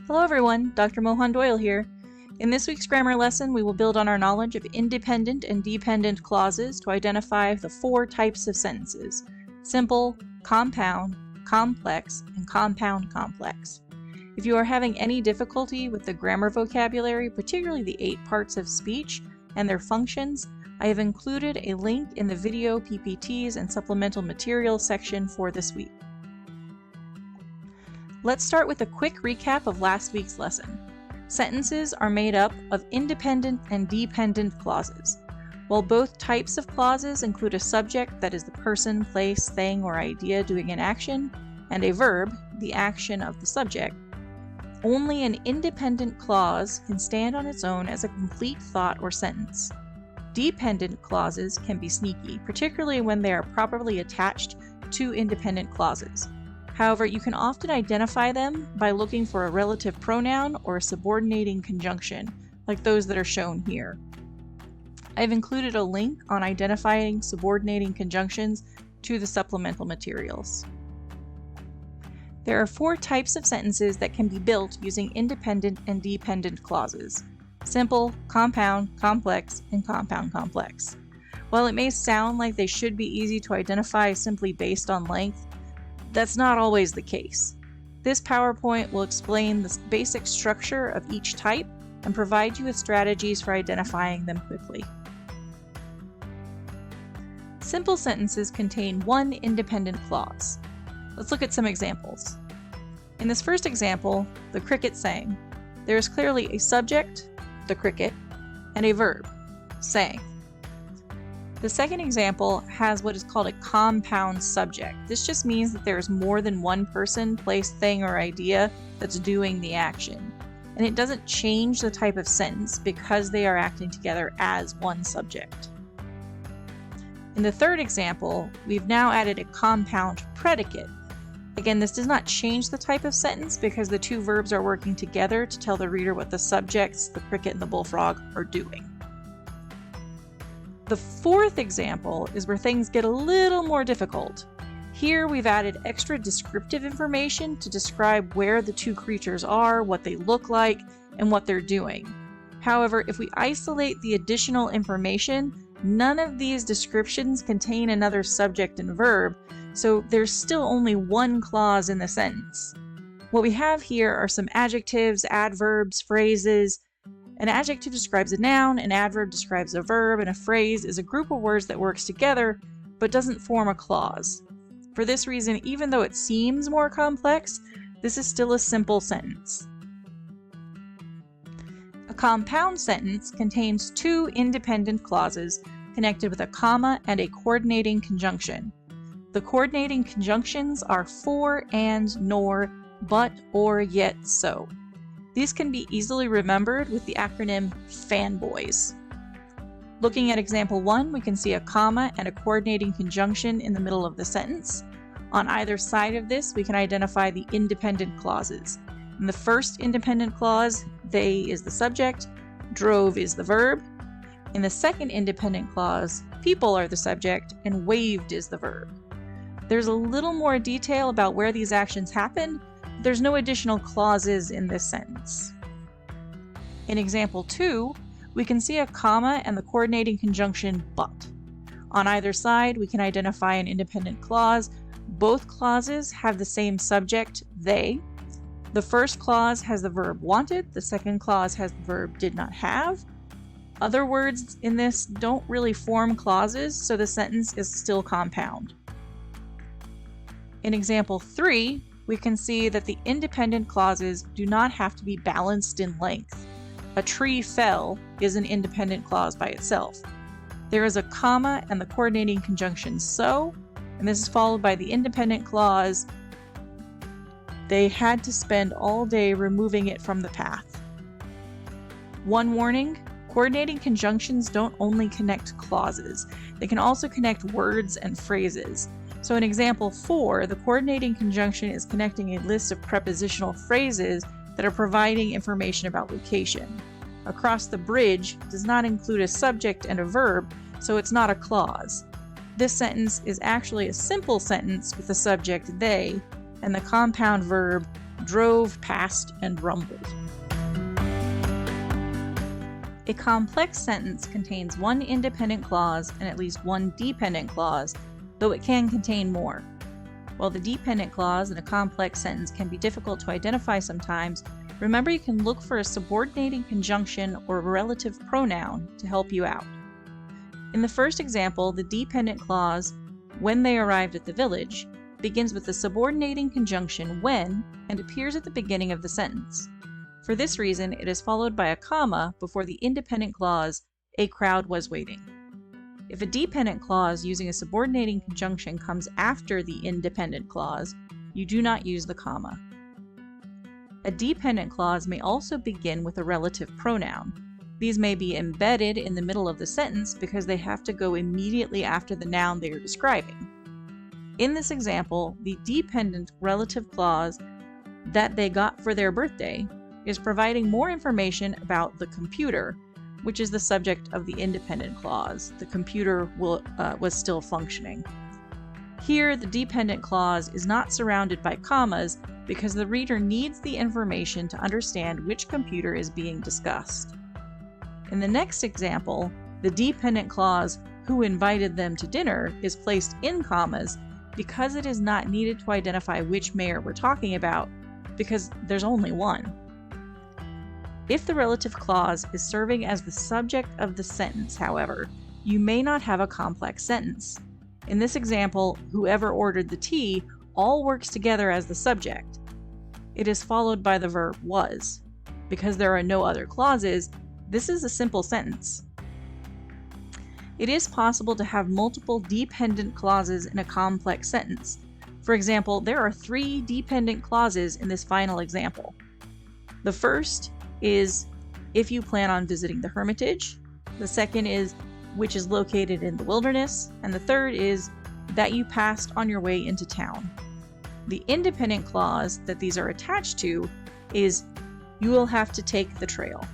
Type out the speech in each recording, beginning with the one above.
Hello everyone, Dr. Mohon-Doyle here. In this week's grammar lesson, we will build on our knowledge of independent and dependent clauses to identify the four types of sentences: simple, compound, complex, and compound complex. If you are having any difficulty with the grammar vocabulary, particularly the 8 parts of speech and their functions, I have included a link in the video PPTs and supplemental materials section for this week. Let's start with a quick recap of last week's lesson. Sentences are made up of independent and dependent clauses. While both types of clauses include a subject, that is the person, place, thing, or idea doing an action, and a verb, the action of the subject, only an independent clause can stand on its own as a complete thought or sentence. Dependent clauses can be sneaky, particularly when they are properly attached to independent clauses. However, you can often identify them by looking for a relative pronoun or a subordinating conjunction, like those that are shown here. I've included a link on identifying subordinating conjunctions to the supplemental materials. There are 4 types of sentences that can be built using independent and dependent clauses: simple, compound, complex, and compound complex. While it may sound like they should be easy to identify simply based on length, that's not always the case. This PowerPoint will explain the basic structure of each type and provide you with strategies for identifying them quickly. Simple sentences contain one independent clause. Let's look at some examples. In this first example, the cricket sang. There is clearly a subject, the cricket, and a verb, sang. The second example has what is called a compound subject. This just means that there is more than one person, place, thing, or idea that's doing the action. And it doesn't change the type of sentence because they are acting together as one subject. In the third example, we've now added a compound predicate. Again, this does not change the type of sentence because the 2 verbs are working together to tell the reader what the subjects, the cricket and the bullfrog, are doing. The fourth example is where things get a little more difficult. Here we've added extra descriptive information to describe where the 2 creatures are, what they look like, and what they're doing. However, if we isolate the additional information, none of these descriptions contain another subject and verb, so there's still only one clause in the sentence. What we have here are some adjectives, adverbs, phrases. An adjective describes a noun, an adverb describes a verb, and a phrase is a group of words that works together but doesn't form a clause. For this reason, even though it seems more complex, this is still a simple sentence. A compound sentence contains 2 independent clauses connected with a comma and a coordinating conjunction. The coordinating conjunctions are for, and, nor, but, or, yet, so. These can be easily remembered with the acronym FANBOYS. Looking at example 1, we can see a comma and a coordinating conjunction in the middle of the sentence. On either side of this, we can identify the independent clauses. In the first independent clause, they is the subject, drove is the verb. In the second independent clause, people are the subject, and waved is the verb. There's a little more detail about where these actions happened. There's no additional clauses in this sentence. In example 2, we can see a comma and the coordinating conjunction but. On either side, we can identify an independent clause. Both clauses have the same subject, they. The first clause has the verb wanted, the second clause has the verb did not have. Other words in this don't really form clauses, so the sentence is still compound. In example 3, we can see that the independent clauses do not have to be balanced in length. A tree fell is an independent clause by itself. There is a comma and the coordinating conjunction so, and this is followed by the independent clause, they had to spend all day removing it from the path. One warning, coordinating conjunctions don't only connect clauses, they can also connect words and phrases. So in example 4, the coordinating conjunction is connecting a list of prepositional phrases that are providing information about location. Across the bridge does not include a subject and a verb, so it's not a clause. This sentence is actually a simple sentence with the subject they and the compound verb drove past and rumbled. A complex sentence contains one independent clause and at least one dependent clause, though it can contain more. While the dependent clause in a complex sentence can be difficult to identify sometimes, remember you can look for a subordinating conjunction or a relative pronoun to help you out. In the first example, the dependent clause, when they arrived at the village, begins with the subordinating conjunction when and appears at the beginning of the sentence. For this reason, it is followed by a comma before the independent clause, a crowd was waiting. If a dependent clause using a subordinating conjunction comes after the independent clause, you do not use the comma. A dependent clause may also begin with a relative pronoun. These may be embedded in the middle of the sentence because they have to go immediately after the noun they are describing. In this example, the dependent relative clause that they got for their birthday is providing more information about the computer, which is the subject of the independent clause. The computer was still functioning. Here, the dependent clause is not surrounded by commas because the reader needs the information to understand which computer is being discussed. In the next example, the dependent clause, who invited them to dinner, is placed in commas because it is not needed to identify which mayor we're talking about, because there's only one. If the relative clause is serving as the subject of the sentence, however, you may not have a complex sentence. In this example, whoever ordered the tea all works together as the subject. It is followed by the verb was. Because there are no other clauses, this is a simple sentence. It is possible to have multiple dependent clauses in a complex sentence. For example, there are 3 dependent clauses in this final example. The first is if you plan on visiting the hermitage. The second is which is located in the wilderness. And the third is that you passed on your way into town. The independent clause that these are attached to is you will have to take the trail.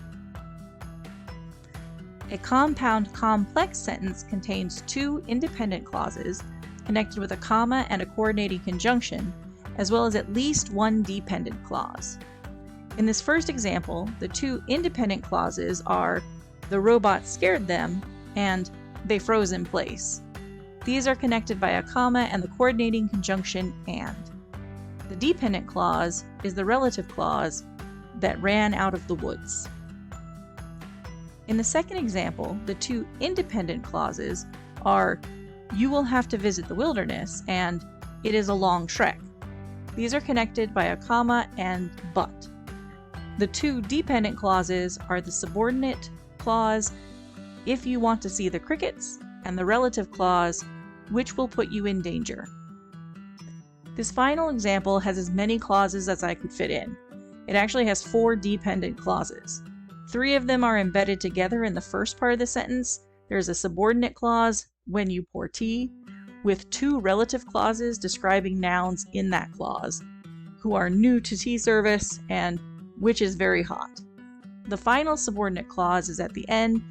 A compound complex sentence contains 2 independent clauses connected with a comma and a coordinating conjunction, as well as at least 1 dependent clause. In this first example, the 2 independent clauses are the robot scared them and they froze in place. These are connected by a comma and the coordinating conjunction and. The dependent clause is the relative clause that ran out of the woods. In the second example, the 2 independent clauses are you will have to visit the wilderness and it is a long trek. These are connected by a comma and but. The 2 dependent clauses are the subordinate clause, if you want to see the crickets, and the relative clause, which will put you in danger. This final example has as many clauses as I could fit in. It actually has 4 dependent clauses. 3 of them are embedded together in the first part of the sentence. There's a subordinate clause, when you pour tea, with 2 relative clauses describing nouns in that clause, who are new to tea service and which is very hot. The final subordinate clause is at the end,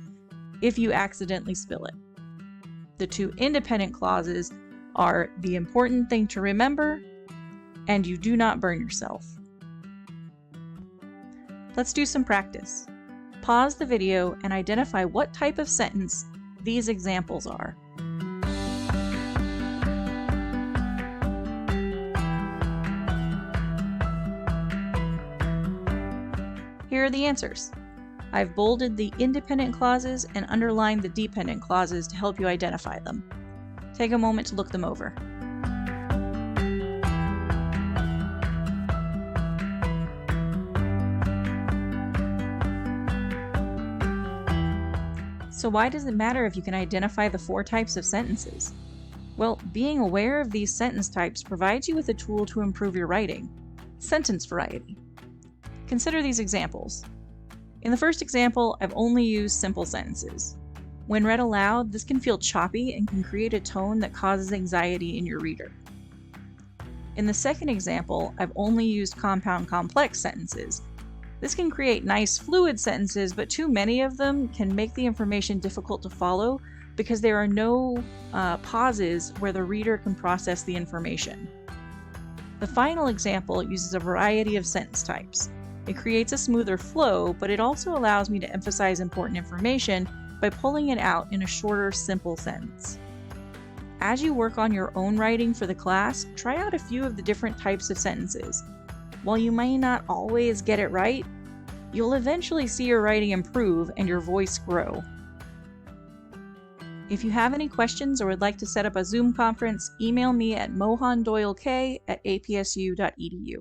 if you accidentally spill it. The 2 independent clauses are the important thing to remember, and you do not burn yourself. Let's do some practice. Pause the video and identify what type of sentence these examples are. Here are the answers. I've bolded the independent clauses and underlined the dependent clauses to help you identify them. Take a moment to look them over. So why does it matter if you can identify the 4 types of sentences? Well, being aware of these sentence types provides you with a tool to improve your writing. Sentence variety. Consider these examples. In the first example, I've only used simple sentences. When read aloud, this can feel choppy and can create a tone that causes anxiety in your reader. In the second example, I've only used compound complex sentences. This can create nice fluid sentences, but too many of them can make the information difficult to follow because there are no pauses where the reader can process the information. The final example uses a variety of sentence types. It creates a smoother flow, but it also allows me to emphasize important information by pulling it out in a shorter, simple sentence. As you work on your own writing for the class, try out a few of the different types of sentences. While you may not always get it right, you'll eventually see your writing improve and your voice grow. If you have any questions or would like to set up a Zoom conference, email me at mohondoylek@apsu.edu.